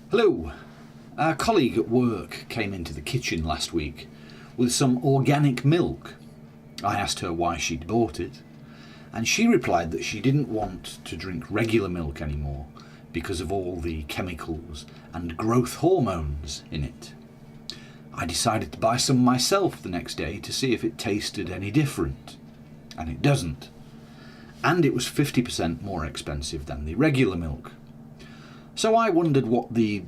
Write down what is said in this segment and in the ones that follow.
Hello. A colleague at work came into the kitchen last week with some organic milk. I asked her why she'd bought it, and she replied that she didn't want to drink regular milk anymore because of all the chemicals and growth hormones in it. I decided to buy some myself the next day to see if it tasted any different, and it doesn't. And it was 50% more expensive than the regular milk. So I wondered what the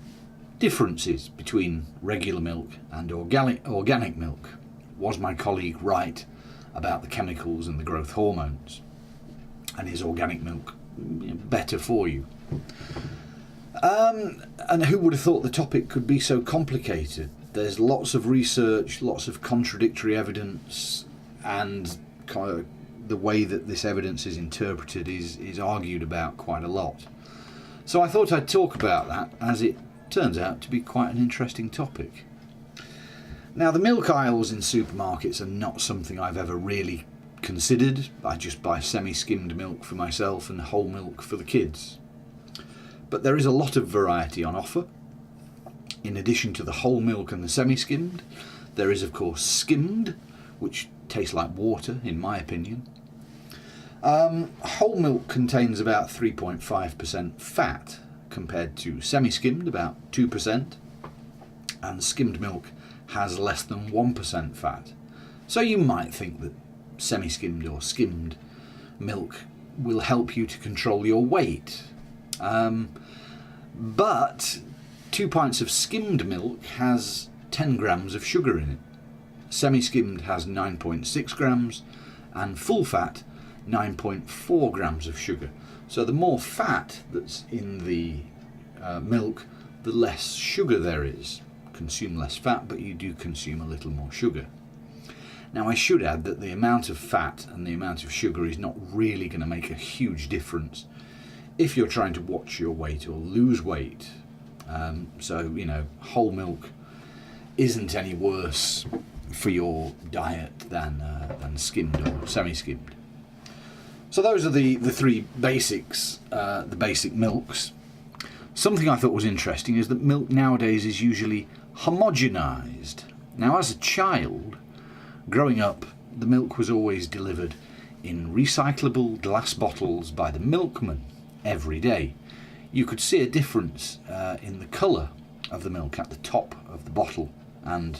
difference is between regular milk and organic milk. Was my colleague right about the chemicals and the growth hormones? And is organic milk better for you? And who would have thought the topic could be so complicated? There's lots of research, lots of contradictory evidence, and kind of the way that this evidence is interpreted is argued about quite a lot. So I thought I'd talk about that, as it turns out to be quite an interesting topic. Now, the milk aisles in supermarkets are not something I've ever really considered. I just buy semi-skimmed milk for myself and whole milk for the kids. But there is a lot of variety on offer. In addition to the whole milk and the semi-skimmed, there is of course skimmed, which tastes like water in my opinion. Whole milk contains about 3.5% fat compared to semi-skimmed, about 2%, and skimmed milk has less than 1% fat. So you might think that semi-skimmed or skimmed milk will help you to control your weight. But 2 pints of skimmed milk has 10 grams of sugar in it. Semi-skimmed has 9.6 grams and full fat 9.4 grams of sugar. So the more fat that's in the milk, the less sugar there is. Consume less fat, but you do consume a little more sugar. Now I should add that the amount of fat and the amount of sugar is not really going to make a huge difference if you're trying to watch your weight or lose weight. So, whole milk isn't any worse for your diet than skimmed or semi-skimmed. So those are the three basics, the basic milks. Something I thought was interesting is that milk nowadays is usually homogenized. Now, as a child, growing up, the milk was always delivered in recyclable glass bottles by the milkman every day. You could see a difference in the colour of the milk at the top of the bottle and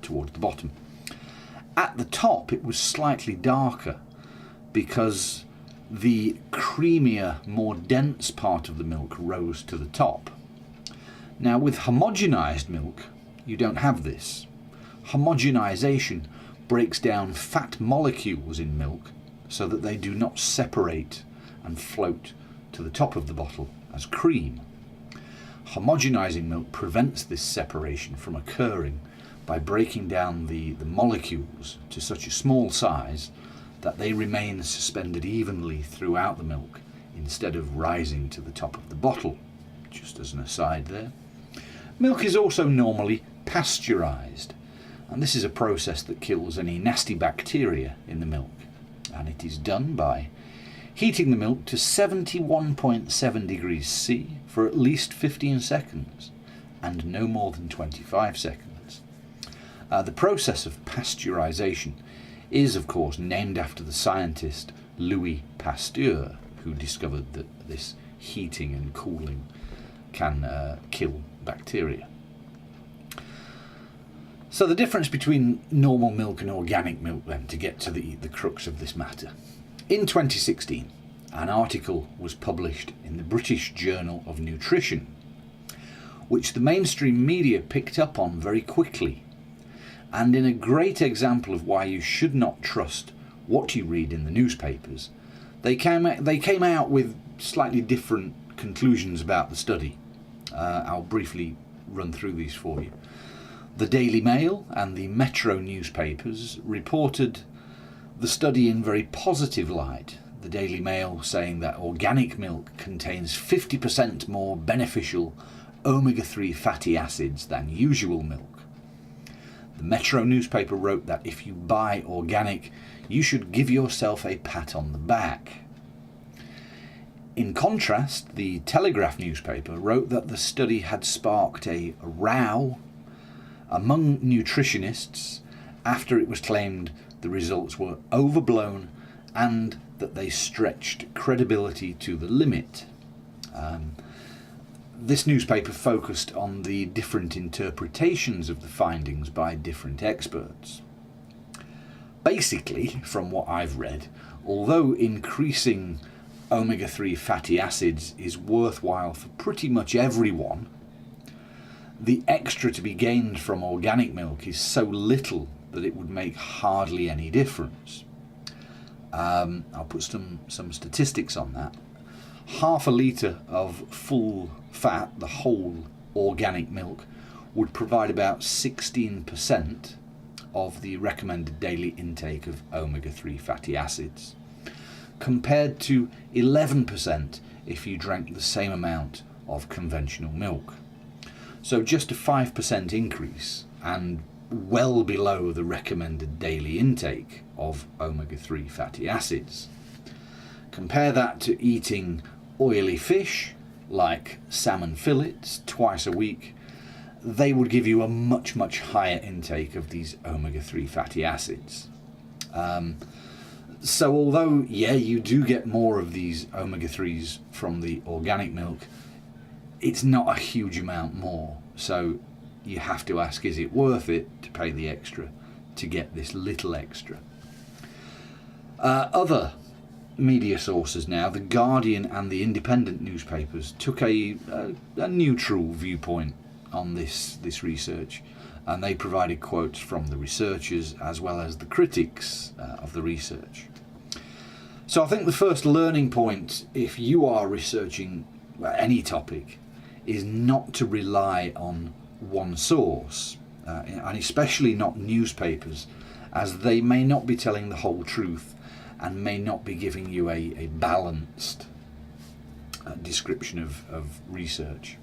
towards the bottom. At the top it was slightly darker because the creamier, more dense part of the milk rose to the top. Now, with homogenized milk, you don't have this. Homogenization breaks down fat molecules in milk so that they do not separate and float to the top of the bottle as cream. Homogenizing milk prevents this separation from occurring by breaking down the molecules to such a small size that they remain suspended evenly throughout the milk instead of rising to the top of the bottle. Just as an aside there. Milk is also normally pasteurized, and this is a process that kills any nasty bacteria in the milk, and it is done by heating the milk to 71.7 degrees C for at least 15 seconds and no more than 25 seconds. The process of pasteurization is, of course, named after the scientist Louis Pasteur, who discovered that this heating and cooling can kill bacteria. So the difference between normal milk and organic milk, then, to get to the crux of this matter. In 2016, an article was published in the British Journal of Nutrition, which the mainstream media picked up on very quickly, and in a great example of why you should not trust what you read in the newspapers, they came out with slightly different conclusions about the study. I'll briefly run through these for you. The Daily Mail and the Metro newspapers reported the study in very positive light. The Daily Mail saying that organic milk contains 50% more beneficial omega-3 fatty acids than usual milk. The Metro newspaper wrote that if you buy organic, you should give yourself a pat on the back. In contrast, the Telegraph newspaper wrote that the study had sparked a row among nutritionists after it was claimed the results were overblown and that they stretched credibility to the limit. This newspaper focused on the different interpretations of the findings by different experts. Basically, from what I've read, although increasing omega-3 fatty acids is worthwhile for pretty much everyone, the extra to be gained from organic milk is so little that it would make hardly any difference. I'll put some statistics on that. Half a litre of full fat, the whole organic milk, would provide about 16% of the recommended daily intake of omega-3 fatty acids, compared to 11% if you drank the same amount of conventional milk. So just a 5% increase, and well below the recommended daily intake of omega-3 fatty acids. Compare that to eating oily fish like salmon fillets twice a week. They would give you a much higher intake of these omega-3 fatty acids. So although, you do get more of these omega-3s from the organic milk, it's not a huge amount more. So you have to ask, is it worth it to pay the extra to get this little extra? Other media sources now, The Guardian and the independent newspapers, took a neutral viewpoint on this research, and they provided quotes from the researchers as well as the critics of the research. So I think the first learning point, if you are researching any topic, is not to rely on one source, and especially not newspapers, as they may not be telling the whole truth and may not be giving you a balanced description of research.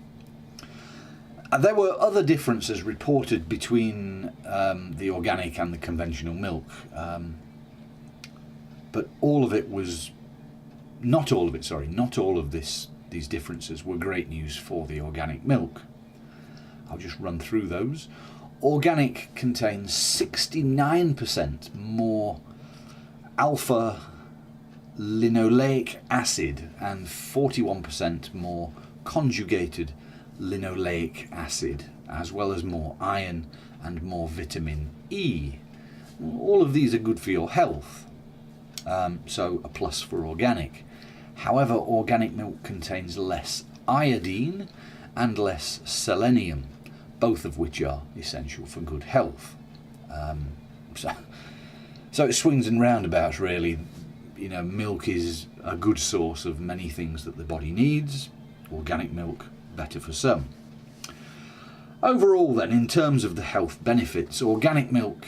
There were other differences reported between the organic and the conventional milk, but not all of these differences were great news for the organic milk. I'll just run through those. Organic contains 69% more alpha linoleic acid and 41% more conjugated linoleic acid, as well as more iron and more vitamin E. All of these are good for your health, so a plus for organic. However, organic milk contains less iodine and less selenium, both of which are essential for good health. So it swings and roundabouts, really. Milk is a good source of many things that the body needs. Organic milk, better for some. Overall then, in terms of the health benefits, organic milk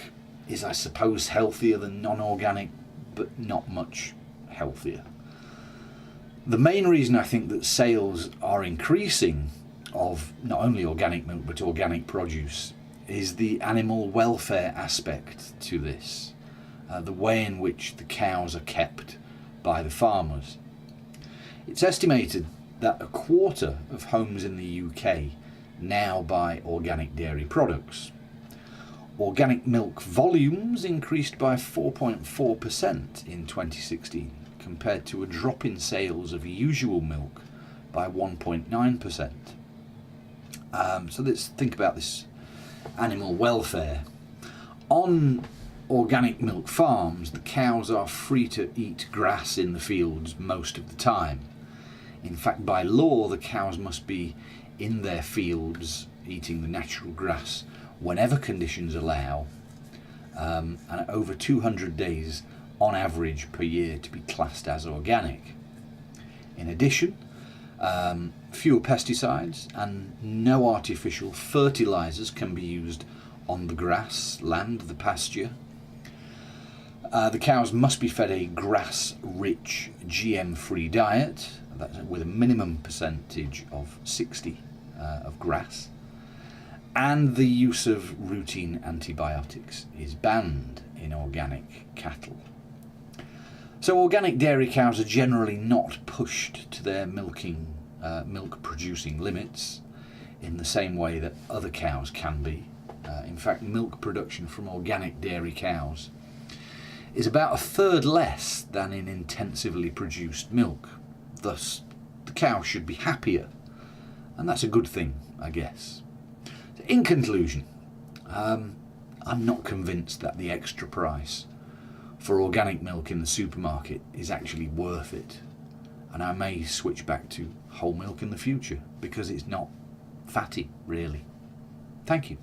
is, I suppose, healthier than non-organic, but not much healthier. The main reason I think that sales are increasing of not only organic milk but organic produce is the animal welfare aspect to this, the way in which the cows are kept by the farmers. It's estimated that a quarter of homes in the UK now buy organic dairy products. Organic milk volumes increased by 4.4% in 2016, compared to a drop in sales of usual milk by 1.9%. So let's think about this animal welfare. On organic milk farms, the cows are free to eat grass in the fields most of the time. In fact, by law, the cows must be in their fields eating the natural grass whenever conditions allow, and over 200 days on average per year to be classed as organic. In addition, fewer pesticides and no artificial fertilizers can be used on the grass land, the pasture. The cows must be fed a grass-rich, GM-free diet, with a minimum percentage of 60 of grass, and the use of routine antibiotics is banned in organic cattle. So organic dairy cows are generally not pushed to their milk producing limits in the same way that other cows can be. In fact, milk production from organic dairy cows is about a third less than in intensively produced milk. Thus, the cow should be happier, and that's a good thing, I guess. So in conclusion, I'm not convinced that the extra price for organic milk in the supermarket is actually worth it, and I may switch back to whole milk in the future because it's not fatty, really. Thank you.